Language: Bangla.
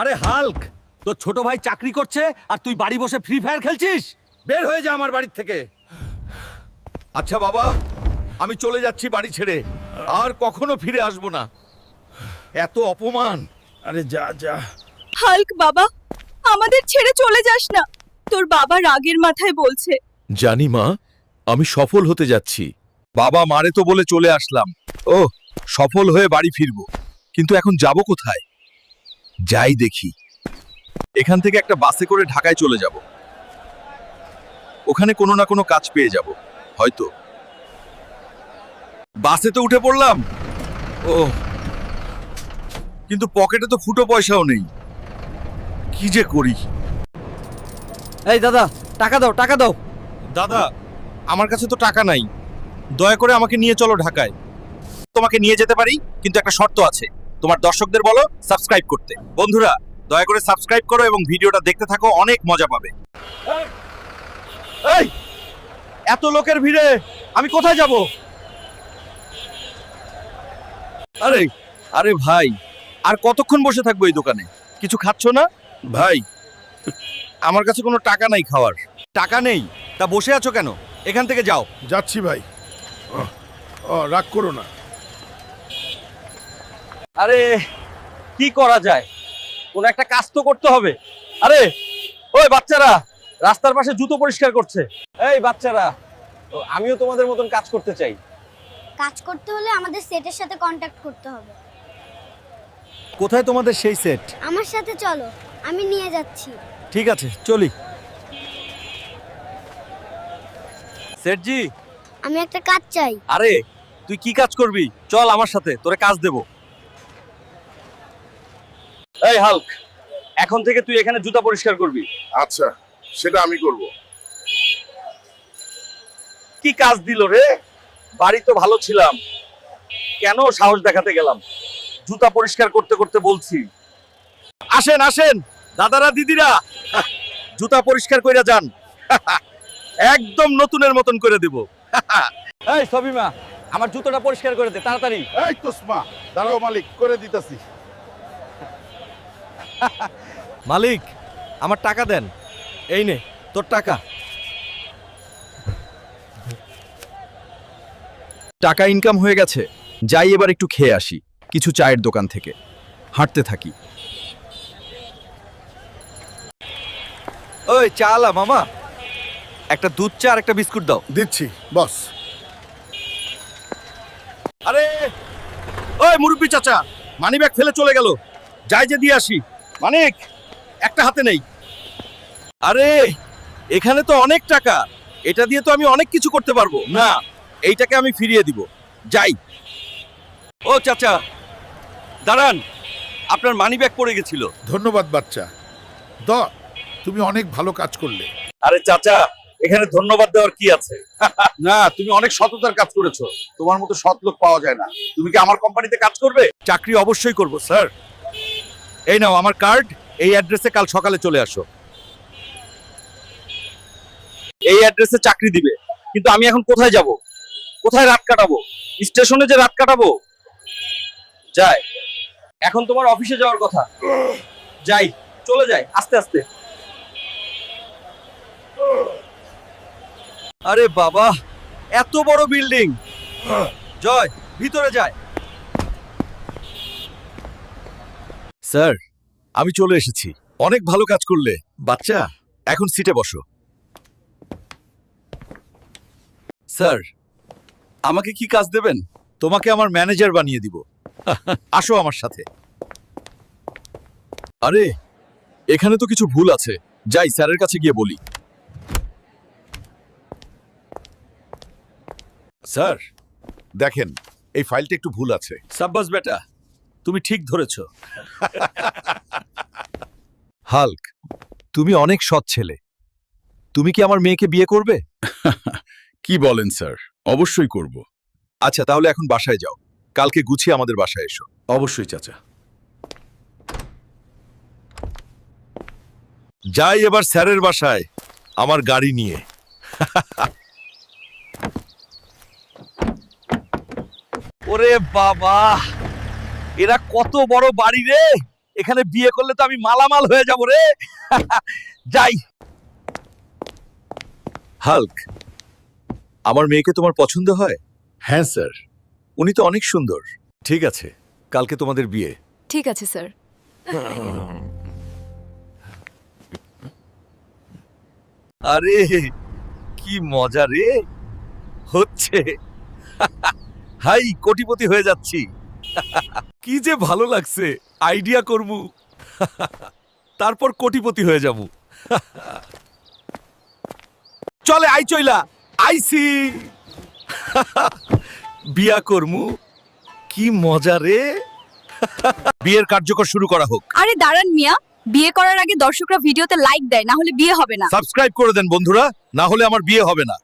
আরে হাল্ক, তোর ছোট ভাই চাকরি করছে আর তুই বাড়ি বসে ফ্রি ফায়ার খেলছিস? বের হয়ে যা আমার বাড়ির থেকে। আচ্ছা বাবা, আমি চলে যাচ্ছি বাড়ি ছেড়ে, আর কখনো ফিরে আসবো না। এত অপমান। আরে যা যা। হাল্ক বাবা, আমাদের ছেড়ে চলে যাস না। তোর বাবা রাগের মাথায় বলছে। জানি মা, আমি সফল হতে যাচ্ছি। বাবা মারে তো বলে চলে আসলাম। ও, সফল হয়ে বাড়ি ফিরবো, কিন্তু এখন যাব কোথায়? যাই দেখি। এখান থেকে একটা বাসে করে ঢাকায় চলে যাব। ওখানে কোনো না কোনো কাজ পেয়ে যাব হয়তো। বাসে তো উঠে পড়লাম। ও, কিন্তু পকেটে তো ফুটো পয়সাও নেই। কি যে করি। এই দাদা, টাকা দাও, টাকা দাও। দাদা, আমার কাছে তো টাকা নাই। দয়া করে আমাকে নিয়ে চলো ঢাকায়। তোমাকে নিয়ে যেতে পারি, কিন্তু একটা শর্ত আছে। তোমার দর্শকদের বলো সাবস্ক্রাইব করতে। বন্ধুরা, দয়া করে সাবস্ক্রাইব করো এবং ভিডিওটা দেখতে থাকো, অনেক মজা পাবে। এই, এত লোকের ভিড়ে আমি কোথায় যাব? আরে আরে ভাই, আর কতক্ষণ বসে থাকবো এই দোকানে? কিছু খাচ্ছ না? ভাই, আমার কাছে কোনো টাকা নাই খাওয়ার। টাকা নেই? তা বসে আছো কেন? এখান থেকে যাও। যাচ্ছি ভাই। রাগ করো না। আরে কি করা যায়, কোন একটা কাজ তো করতে হবে। আরে ওই বাচ্চারা রাস্তার পাশে জুতো পরিষ্কার করছে। এই বাচ্চারা, আমিও তোমাদের মতন কাজ করতে চাই। কাজ করতে হলে আমাদের সেটের সাথে কন্ট্যাক্ট করতে হবে। কোথায় তোমাদের সেই সেট? আমার সাথে চলো, আমি নিয়ে যাচ্ছি। ঠিক আছে, চলি। সেটজি, আমি একটা কাজ চাই। আরে তুই কি কাজ করবি? চল আমার সাথে, তোরে কাজ দেব। এই হাল্ক, এখন থেকে তুই এখানে জুতা পরিষ্কার করবি। আচ্ছা, সেটা আমি করব। কি কাজ দিল রে? বাড়ি তো ভালো ছিলাম, কেন সাহস দেখাতে গেলাম? জুতা পরিষ্কার করতে করতে বলছি। আসেন আসেন দাদারা দিদিরা, জুতা পরিষ্কার কইরা যান। একদম নতুনের মতন করে দেব। এই সবিমা, আমার জুতোটা পরিষ্কার করে দে তাড়াতাড়ি। এই তোসমা, দাঁড়াও মালিক, করে দিতেছি। মালিক, আমার টাকা দেন। এই নে তোর টাকা। টাকা ইনকাম হয়ে গেছে। যাই এবার একটু খেয়ে আসি কিছু চায়ের দোকান থেকে। হাঁটতে থাকি। ওই চালা মামা, একটা দুধ চা আর একটা বিস্কুট দাও। দিচ্ছি বস। আরে ওই মুরব্বি চাচা, মানি ব্যাগ ফেলে চলে গেল। যাই যে দিয়ে আসি। মানিক, একটা হাতে নেই। আরে এখানে তো অনেক টাকা, এটা দিয়ে তো আমি অনেক কিছু করতে পারবো। না, এইটাকে আমি ফিরিয়ে দিব। যাই। ও চাচা দাঁড়ান, আপনার মানি ব্যাগ পড়ে গেছিল। ধন্যবাদ বাচ্চা। তুমি অনেক ভালো কাজ করলে। আরে চাচা, এখানে ধন্যবাদ দেওয়ার কি আছে? না, তুমি অনেক সততার কাজ করেছো। তোমার মতো সৎ লোক পাওয়া যায় না। তুমি কি আমার কোম্পানিতে কাজ করবে? চাকরি অবশ্যই করব স্যার। এই নাও আমার কার্ড, এই অ্যাড্রেসে কাল সকালে চলে আসো। এই অ্যাড্রেসে চাকরি দিবে, কিন্তু আমি এখন কোথায় যাব? কোথায় রাত কাটাবো? স্টেশনে যে রাত কাটাবো? যাই, এখন তোমার অফিসে যাওয়ার কথা। যাই, চলে যাই আস্তে আস্তে। আরে বাবা, এত বড় বিল্ডিং। জয়, ভিতরে যায়। স্যার, আমি চলে এসেছি। অনেক ভালো কাজ করলে বাচ্চা। এখন সিটে বসো। স্যার, আমাকে কি কাজ দেবেন? তোমাকে আমার ম্যানেজার বানিয়ে দিব। আসো আমার সাথে। আরে এখানে তো কিছু ভুল আছে। যাই স্যারের কাছে গিয়ে বলি। স্যার দেখেন, এই ফাইলটা একটু ভুল আছে। সাব্বাস বেটা, তুমি ঠিক ধরেছ। হাল্ক, তুমি অনেক সৎ ছেলে। তুমি কি আমার মেয়েকে বিয়ে করবে? কি বলেন স্যার? অবশ্যই করব। আচ্ছা, তাহলে এখন বাসায় যাও। কালকে গুছিয়ে আমাদের বাসায় এসো। অবশ্যই চাচা। যাই এবার স্যারের বাসায় আমার গাড়ি নিয়ে। ওরে বাবা, এরা কত বড় বাড়ি রে! এখানে বিয়ে করলে তো আমি মালামাল হয়ে যাব রে। যাই। হাল্ক, আমার মেয়েকে তোমার পছন্দ হয়? হ্যাঁ স্যার। উনি তো অনেক সুন্দর। ঠিক আছে, কালকে তোমাদের বিয়ে। ঠিক আছে স্যার। আরে কি মজা রে হচ্ছে। হাই, কোটিপতি হয়ে যাচ্ছি। কি যে ভালো লাগছে, আইডিয়া করবো তারপর কোটিপতি হয়ে যাব। চলে আই চইলা আইসি। বিয়া করমু, কি মজা রে। বিয়ের কার্যকর শুরু করা হোক। আরে দাঁড়ান মিয়া, বিয়ে করার আগে দর্শকরা ভিডিওতে লাইক দেয়, না হলে বিয়ে হবে না। সাবস্ক্রাইব করে দেন বন্ধুরা, না হলে আমার বিয়ে হবে না।